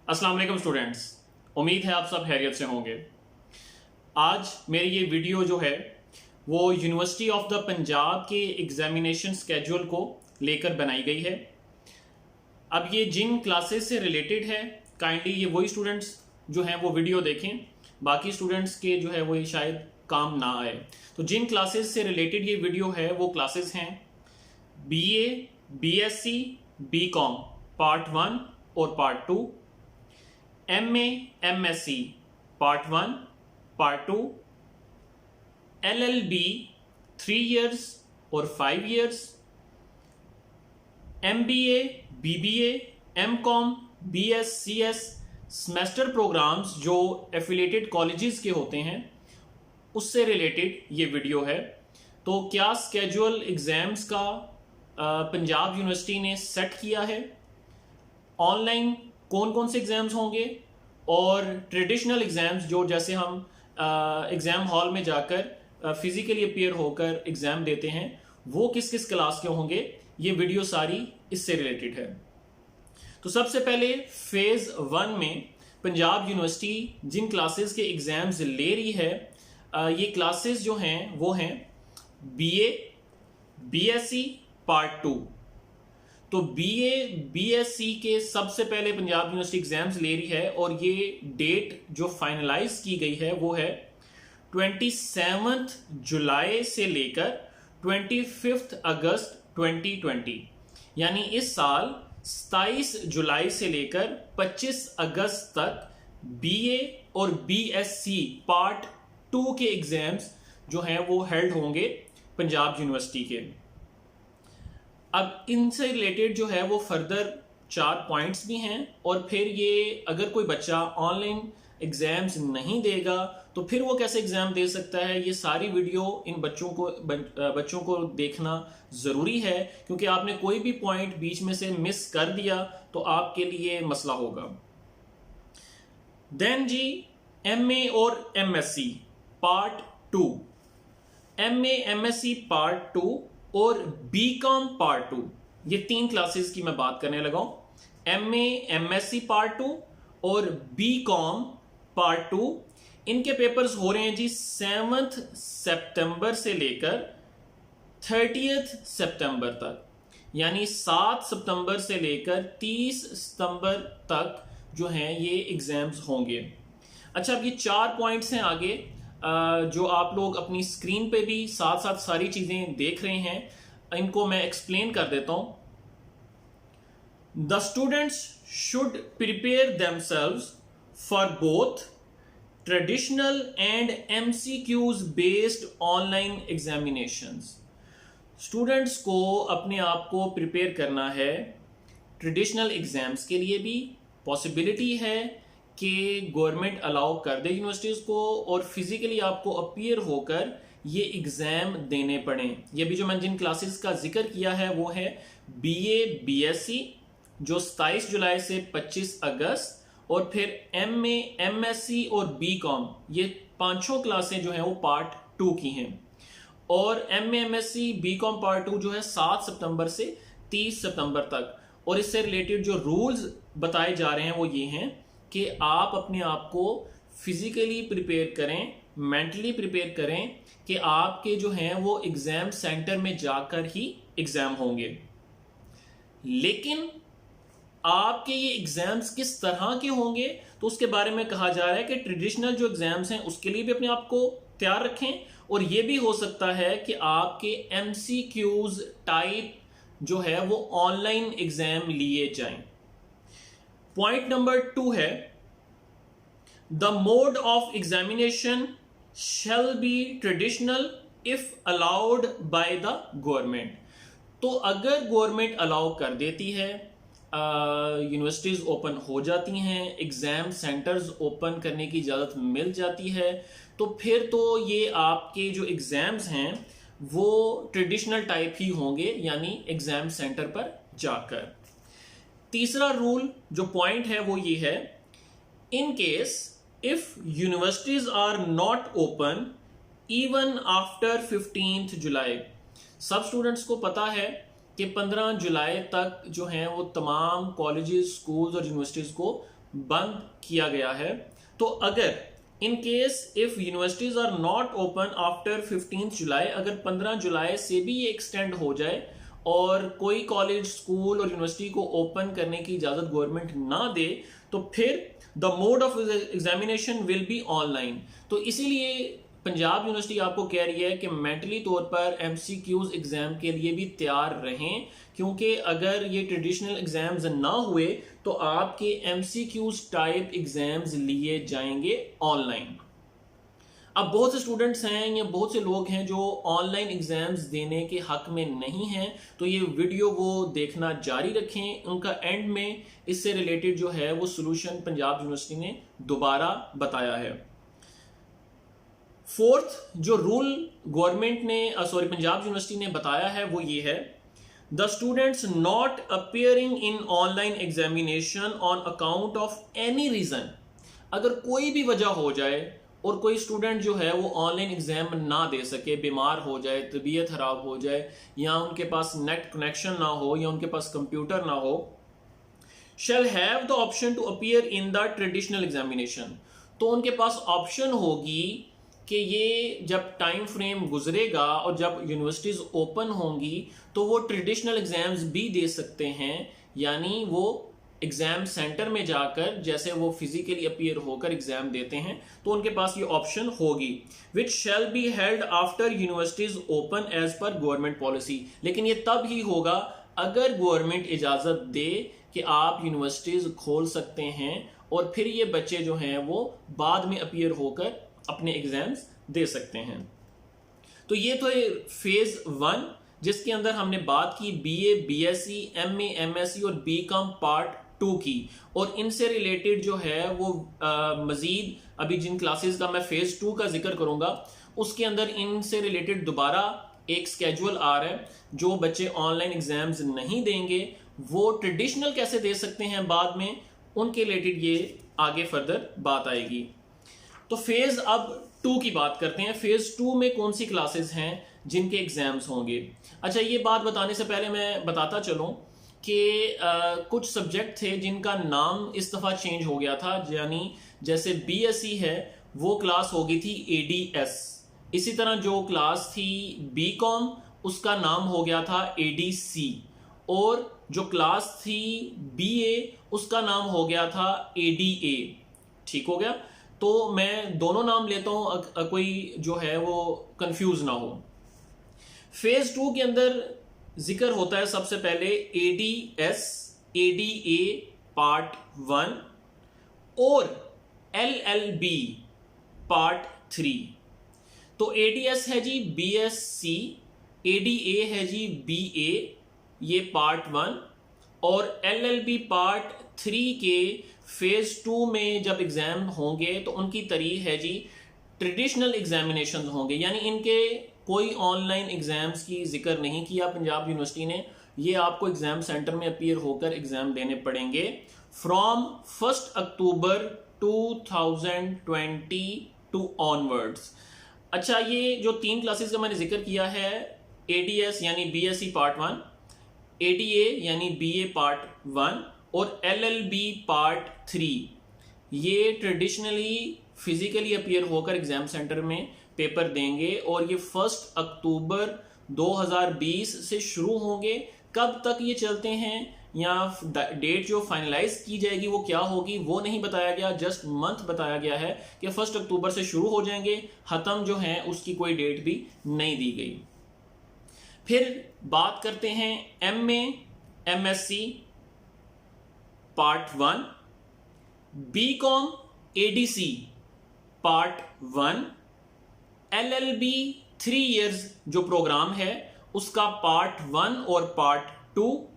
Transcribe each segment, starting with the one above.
अस्सलाम वालेकुम स्टूडेंट्स, उम्मीद है आप सब खैरियत से होंगे। आज मेरी ये वीडियो जो है वो यूनिवर्सिटी ऑफ द पंजाब के एग्जामिनेशन स्केड्यूल को लेकर बनाई गई है। अब ये जिन क्लासेस से रिलेटेड है, काइंडली ये वही स्टूडेंट्स जो हैं वो वीडियो देखें, बाकी स्टूडेंट्स के जो है वो ये शायद काम ना आए। तो जिन क्लासेस से रिलेटेड ये वीडियो है वो क्लासेस हैं BA, BSc, BCom पार्ट 1 और part 2, MA, MSc part 1, part 2, LLB 3 years और 5 years, MBA, BBA, MCom, BS, CS semester programmes जो एफिलिएटेड कॉलेजेस के होते हैं उससे रिलेटेड ये वीडियो है। तो क्या स्केड्यूल एग्जाम्स का पंजाब यूनिवर्सिटी ने सेट किया है, ऑनलाइन कौन कौन से एग्जाम्स होंगे और ट्रेडिशनल एग्जाम्स जो जैसे हम एग्जाम हॉल में जाकर फिजिकली अपीयर होकर एग्जाम देते हैं वो किस किस क्लास के होंगे, ये वीडियो सारी इससे रिलेटेड है। तो सबसे पहले फेज 1 में पंजाब यूनिवर्सिटी जिन क्लासेस के एग्जाम्स ले रही है ये क्लासेस जो हैं वो हैं BA, BSc पार्ट 2। तो BA, BSc के सबसे पहले पंजाब यूनिवर्सिटी एग्जाम्स ले रही है और ये डेट जो फाइनलाइज की गई है वो है 27 जुलाई से लेकर 25 अगस्त 2020, यानी इस साल 27 जुलाई से लेकर 25 अगस्त तक BA और BSc पार्ट 2 के एग्जाम्स जो हैं वो हेल्ड होंगे पंजाब यूनिवर्सिटी के। अब इनसे रिलेटेड जो है वो फर्दर 4 पॉइंट्स भी हैं और फिर ये अगर कोई बच्चा ऑनलाइन एग्जाम्स नहीं देगा तो फिर वो कैसे एग्जाम दे सकता है, ये सारी वीडियो इन बच्चों को देखना ज़रूरी है, क्योंकि आपने कोई भी पॉइंट बीच में से मिस कर दिया तो आपके लिए मसला होगा। देन जी MA और MSc part 2, MA MSc part 2 और BCom पार्ट 2, ये 3 क्लासेस की मैं बात करने लगा हूं। MA MSc पार्ट 2 और BCom पार्ट 2, इनके पेपर्स हो रहे हैं जी 7 सितंबर से लेकर 30 सितंबर तक, यानी 7 सितंबर से लेकर 30 सितंबर तक जो हैं ये एग्जाम्स होंगे। अच्छा, अब ये 4 पॉइंट्स हैं आगे जो आप लोग अपनी स्क्रीन पे भी साथ साथ सारी चीजें देख रहे हैं, इनको मैं एक्सप्लेन कर देता हूं। The students should prepare themselves for both traditional and MCQs based online examinations. Students को अपने आप को प्रिपेयर करना है ट्रेडिशनल एग्जाम्स के लिए भी। पॉसिबिलिटी है कि गवर्नमेंट अलाउ कर दे यूनिवर्सिटीज को और फिजिकली आपको अपीयर होकर ये एग्जाम देने पड़े। ये भी जो मैंने जिन क्लासेस का जिक्र किया है वो है BA BSc जो 27 जुलाई से 25 अगस्त, और फिर MA MSc और BCom, ये 5 क्लासें जो हैं वो पार्ट 2 की हैं। और MA MSc BCom पार्ट 2 जो है 7 सितंबर से 30 सितंबर तक। और इससे रिलेटेड जो रूल्स बताए जा रहे हैं वो ये हैं कि आप अपने आप को फिजिकली प्रिपेयर करें, मेंटली प्रिपेयर करें कि आपके जो हैं वो एग्जाम सेंटर में जाकर ही एग्जाम होंगे। लेकिन आपके ये एग्जाम्स किस तरह के होंगे तो उसके बारे में कहा जा रहा है कि ट्रेडिशनल जो एग्जाम्स हैं उसके लिए भी अपने आप को तैयार रखें, और ये भी हो सकता है कि आपके MCQs टाइप जो है वो ऑनलाइन एग्जाम लिए जाएं। पॉइंट नंबर 2 है the mode of examination shall be traditional if allowed by the government. तो अगर गवर्नमेंट अलाउ कर देती है, यूनिवर्सिटीज ओपन हो जाती हैं, एग्जाम सेंटर्स ओपन करने की इजाज़त मिल जाती है, तो फिर तो ये आपके जो एग्जाम्स हैं वो ट्रेडिशनल टाइप ही होंगे, यानी एग्जाम सेंटर पर जाकर। तीसरा रूल जो पॉइंट है वो ये है, in case if universities are not open even after 15 July. सब स्टूडेंट्स को पता है कि 15 जुलाई तक जो हैं वो तमाम कॉलेजेस, स्कूल्स और यूनिवर्सिटीज़ को बंद किया गया है। तो अगर in case if universities are not open after 15 July, अगर 15 जुलाई से भी ये एक्सटेंड हो जाए और कोई कॉलेज, स्कूल और यूनिवर्सिटी को ओपन करने की इजाजत गवर्नमेंट ना दे, तो फिर the mode of examination will be online. तो इसीलिए पंजाब यूनिवर्सिटी आपको कह रही है कि मेंटली तौर पर एमसीक्यूज एग्जाम के लिए भी तैयार रहें, क्योंकि अगर ये ट्रेडिशनल एग्जाम्स ना हुए तो आपके एमसीक्यूज टाइप एग्जाम्स लिए जाएंगे ऑनलाइन। अब बहुत से स्टूडेंट्स हैं या बहुत से लोग हैं जो ऑनलाइन एग्जाम्स देने के हक में नहीं हैं, तो ये वीडियो वो देखना जारी रखें। उनका एंड में इससे रिलेटेड जो है वो सोल्यूशन पंजाब यूनिवर्सिटी ने दोबारा बताया है। फोर्थ जो रूल गवर्नमेंट ने पंजाब यूनिवर्सिटी ने बताया है वो ये है, the students not appearing in online examination on account of any reason. अगर कोई भी वजह हो जाए और कोई स्टूडेंट जो है वो ऑनलाइन एग्जाम ना दे सके, बीमार हो जाए, तबीयत खराब हो जाए, या उनके पास नेट कनेक्शन ना हो, या उनके पास कंप्यूटर ना हो, shall have the option to appear in the traditional examination. तो उनके पास ऑप्शन होगी कि ये जब टाइम फ्रेम गुजरेगा और जब यूनिवर्सिटीज ओपन होंगी तो वो ट्रेडिशनल एग्जाम्स भी दे सकते हैं, यानी वो एग्जाम सेंटर में जाकर जैसे वो फिजिकली अपीयर होकर एग्जाम देते हैं, तो उनके पास ये ऑप्शन होगी। Which shall be held after universities open as per government policy. लेकिन ये तब ही होगा अगर गवर्नमेंट इजाजत दे कि आप यूनिवर्सिटीज खोल सकते हैं, और फिर ये बच्चे जो हैं वो बाद में अपीयर होकर अपने एग्जाम्स दे सकते हैं। तो ये तो फेज 1 जिसके अंदर हमने बात की बीए, बीएससी, एमए, एमएससी और बीकॉम पार्ट 2 की, और इनसे रिलेटेड जो है वो मजीद अभी जिन क्लासेस का मैं फेज 2 का जिक्र करूंगा उसके अंदर इनसे रिलेटेड दोबारा एक स्केड्यूल आ रहा है। जो बच्चे ऑनलाइन एग्जाम्स नहीं देंगे वो ट्रेडिशनल कैसे दे सकते हैं बाद में, उनके रिलेटेड ये आगे फर्दर बात आएगी। तो फेज अब 2 की बात करते हैं। फेज 2 में कौन सी क्लासेस हैं जिनके एग्जाम्स होंगे। अच्छा, ये बात बताने से पहले मैं बताता चलूं कि कुछ सब्जेक्ट थे जिनका नाम इस दफा चेंज हो गया था, यानी जैसे बीएससी है वो क्लास हो गई थी एडीएस। इसी तरह जो क्लास थी बीकॉम उसका नाम हो गया था एडीसी, और जो क्लास थी बीए उसका नाम हो गया था एडीए। ठीक हो गया। तो मैं दोनों नाम लेता हूं, कोई जो है वो कंफ्यूज ना हो। फेज 2 के अंदर जिक्र होता है सबसे पहले एडीएस, एडीए पार्ट 1 और एलएलबी पार्ट 3। तो एडीएस है जी बीएससी, एडीए है जी बीए, ये पार्ट 1, और एलएलबी पार्ट 3 के फेज 2 में जब एग्जाम होंगे तो उनकी तारीख है जी ट्रेडिशनल एग्जामिनेशन होंगे, यानी इनके कोई ऑनलाइन एग्जाम्स की जिक्र नहीं किया पंजाब यूनिवर्सिटी ने। ये आपको एग्जाम सेंटर में अपीयर होकर एग्जाम देने पड़ेंगे फ्रॉम 1 अक्टूबर 2022 ऑनवर्ड्स। अच्छा, ये जो 3 क्लासेस का मैंने जिक्र किया है, एडीएस यानी बीएससी पार्ट 1, एडीए यानी बीए पार्ट 1 और एलएलबी पार्ट 3, ये ट्रेडिशनली फिजिकली अपीयर होकर एग्जाम सेंटर में पेपर देंगे, और ये 1 अक्टूबर 2020 से शुरू होंगे। कब तक ये चलते हैं या डेट जो फाइनलाइज की जाएगी वो क्या होगी वो नहीं बताया गया, जस्ट मंथ बताया गया है कि 1 अक्टूबर से शुरू हो जाएंगे, खत्म जो है उसकी कोई डेट भी नहीं दी गई। फिर बात करते हैं MA, MSc part 1, BCom, ADC part 1, LLB 3 years जो प्रोग्राम है उसका पार्ट 1 और पार्ट 2,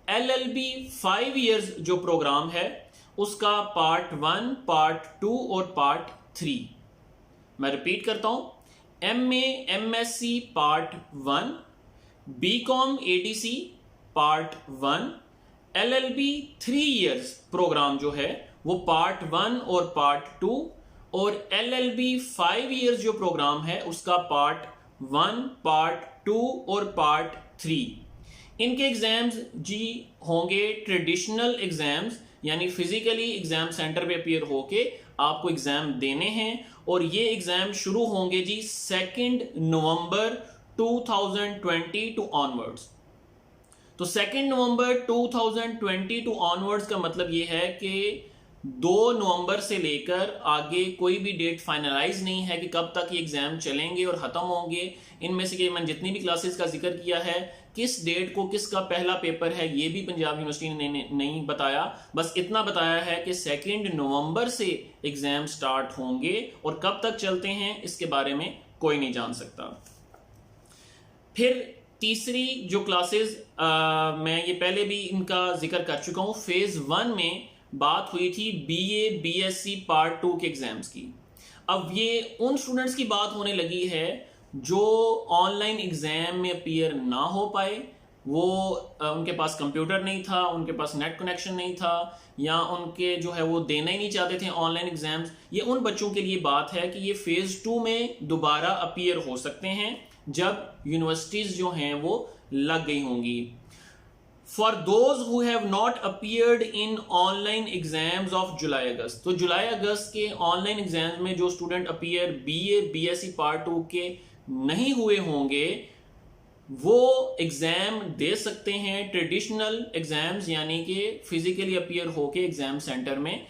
एलएलबी 5 इयर्स जो प्रोग्राम है उसका पार्ट 1, पार्ट 2 और पार्ट 3। मैं रिपीट करता हूं, MA, MSc part 1, BCom, ADC part 1, LLB 3 years programme जो है वो पार्ट 1 और पार्ट 2, और एलएलबी 5 इयर्स जो प्रोग्राम है उसका पार्ट 1, पार्ट 2 और पार्ट 3। इनके एग्जाम्स जी होंगे ट्रेडिशनल एग्जाम्स, यानी फिजिकली एग्जाम सेंटर पे अपीयर होके आपको एग्जाम देने हैं और ये एग्जाम शुरू होंगे जी 2 नवंबर 2022 ऑनवर्ड्स। तो 2 नवंबर 2022 ऑनवर्ड्स का मतलब ये है कि 2 नवंबर से लेकर आगे कोई भी डेट फाइनलाइज नहीं है कि कब तक ये एग्जाम चलेंगे और खत्म होंगे। इनमें से मैंने जितनी भी क्लासेस का जिक्र किया है, किस डेट को किसका पहला पेपर है ये भी पंजाब यूनिवर्सिटी ने नहीं बताया, बस इतना बताया है कि 2 नवंबर से एग्जाम स्टार्ट होंगे और कब तक चलते हैं इसके बारे में कोई नहीं जान सकता। फिर तीसरी जो क्लासेस मैं ये पहले भी इनका जिक्र कर चुका हूं, फेज 1 में बात हुई थी बीए बीएससी पार्ट 2 के एग्जाम्स की। अब ये उन स्टूडेंट्स की बात होने लगी है जो ऑनलाइन एग्जाम में अपीयर ना हो पाए, वो उनके पास कंप्यूटर नहीं था, उनके पास नेट कनेक्शन नहीं था, या उनके जो है वो देना ही नहीं चाहते थे ऑनलाइन एग्जाम्स। ये उन बच्चों के लिए बात है कि ये फेज 2 में दोबारा अपीयर हो सकते हैं जब यूनिवर्सिटीज जो हैं वो लग गई होंगी। For those who have not appeared in online exams of July August, तो जुलाई अगस्त के ऑनलाइन एग्जाम्स में जो student appear BA BSc part 2 के नहीं हुए होंगे वो एग्जाम दे सकते हैं ट्रेडिशनल एग्जाम्स, यानी कि फिजिकली अपीयर होके एग्जाम सेंटर में।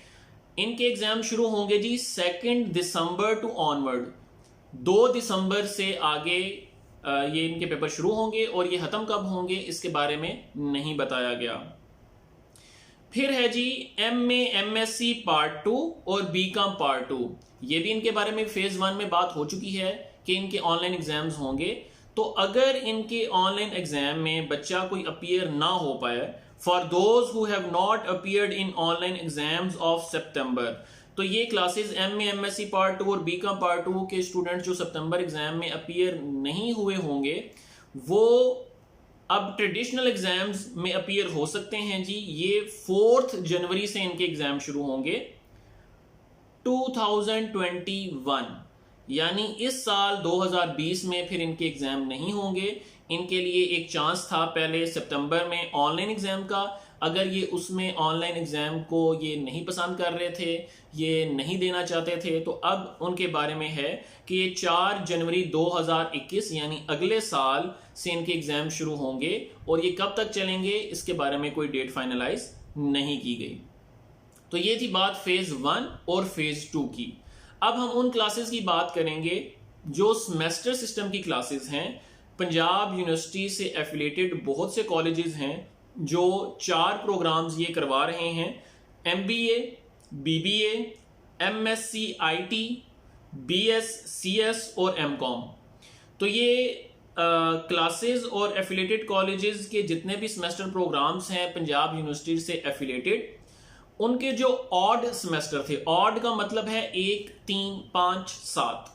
इनके एग्जाम शुरू होंगे जी 2 दिसंबर टू ऑनवर्ड, 2 दिसंबर से आगे ये इनके पेपर शुरू होंगे और ये खत्म कब होंगे इसके बारे में नहीं बताया गया। फिर है जी एमए एमएससी पार्ट 2 और बीकॉम पार्ट 2, ये भी इनके बारे में फेज 1 में बात हो चुकी है कि इनके ऑनलाइन एग्जाम्स होंगे। तो अगर इनके ऑनलाइन एग्जाम में बच्चा कोई अपीयर ना हो पाए, for those who have not appeared in online exams of September, तो ये क्लासेस एमए एमएससी पार्ट 2 और बीकॉम पार्ट 2 के स्टूडेंट्स जो सितंबर एग्जाम में अपीयर नहीं हुए होंगे वो अब ट्रेडिशनल एग्जाम्स में अपीयर हो सकते हैं जी। ये 4 जनवरी से इनके एग्जाम शुरू होंगे 2021, यानी इस साल 2020 में फिर इनके एग्जाम नहीं होंगे। इनके लिए एक चांस था पहले सितंबर में ऑनलाइन एग्जाम का, अगर ये उसमें ऑनलाइन एग्जाम को ये नहीं पसंद कर रहे थे, ये नहीं देना चाहते थे, तो अब उनके बारे में है कि ये 4 जनवरी 2021 यानी अगले साल से इनके एग्जाम शुरू होंगे और ये कब तक चलेंगे इसके बारे में कोई डेट फाइनलाइज नहीं की गई। तो ये थी बात फेज 1 और फेज 2 की। अब हम उन क्लासेस की बात करेंगे जो सेमेस्टर सिस्टम की क्लासेस हैं। पंजाब यूनिवर्सिटी से एफिलेटेड बहुत से कॉलेजेस हैं जो 4 प्रोग्राम्स ये करवा रहे हैं, MBA, BBA, MSc IT, BSCS और एमकॉम। तो ये क्लासेस और एफिलेटेड कॉलेजेस के जितने भी सेमेस्टर प्रोग्राम्स हैं पंजाब यूनिवर्सिटी से एफिलेटेड, उनके जो ऑड सेमेस्टर थे, ऑड का मतलब है 1, 3, 5, 7,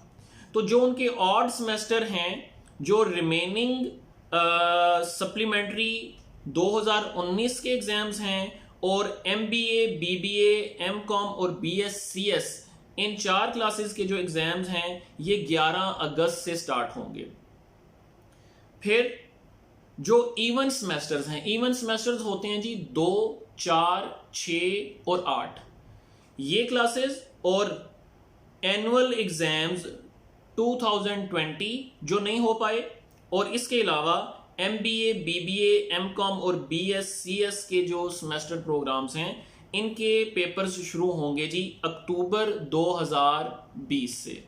तो जो उनके ऑड सेमेस्टर हैं, जो रिमेनिंग सप्लीमेंट्री 2019 के एग्जाम्स हैं और एमबीए, बीबीए, एमकॉम और बीएससीएस, इन 4 क्लासेस के जो एग्जाम्स हैं ये 11 अगस्त से स्टार्ट होंगे। फिर जो इवन सेमेस्टर्स हैं, इवन सेमेस्टर्स होते हैं जी 2, 4, 6 और 8, ये क्लासेस और एनुअल एग्जाम्स 2020 जो नहीं हो पाए, और इसके अलावा एमबीए, बीबीए, एमकॉम और बीएससीएस के जो सेमेस्टर प्रोग्राम्स हैं इनके पेपर्स शुरू होंगे जी अक्टूबर 2020 से।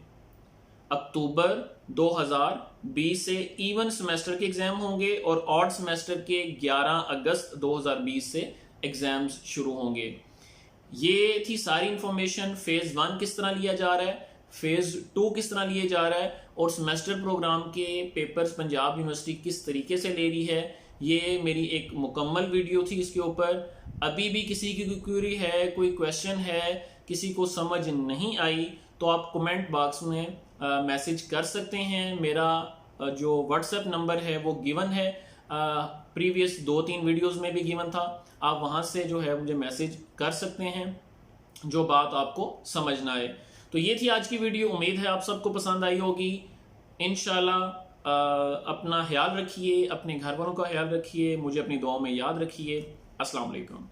अक्टूबर 2020 से इवन सेमेस्टर के एग्जाम होंगे और ऑड सेमेस्टर के 11 अगस्त 2020 से एग्जाम्स शुरू होंगे। ये थी सारी इंफॉर्मेशन, फेज 1 किस तरह लिया जा रहा है, फेज 2 किस तरह लिए जा रहा है और सेमेस्टर प्रोग्राम के पेपर्स पंजाब यूनिवर्सिटी किस तरीके से ले रही है। ये मेरी एक मुकम्मल वीडियो थी इसके ऊपर। अभी भी किसी की कोई क्वेरी है, कोई क्वेश्चन है, किसी को समझ नहीं आई तो आप कमेंट बॉक्स में मैसेज कर सकते हैं। मेरा जो व्हाट्सएप नंबर है वो गिवन है, प्रीवियस 2-3 वीडियोस में भी गिवन था, आप वहां से जो है मुझे मैसेज कर सकते हैं जो बात आपको समझ ना आए। तो ये थी आज की वीडियो, उम्मीद है आप सबको पसंद आई होगी। इंशाल्लाह अपना ख्याल रखिए, अपने घर वालों का ख्याल रखिए, मुझे अपनी दुआओं में याद रखिए। अस्सलाम वालेकुम।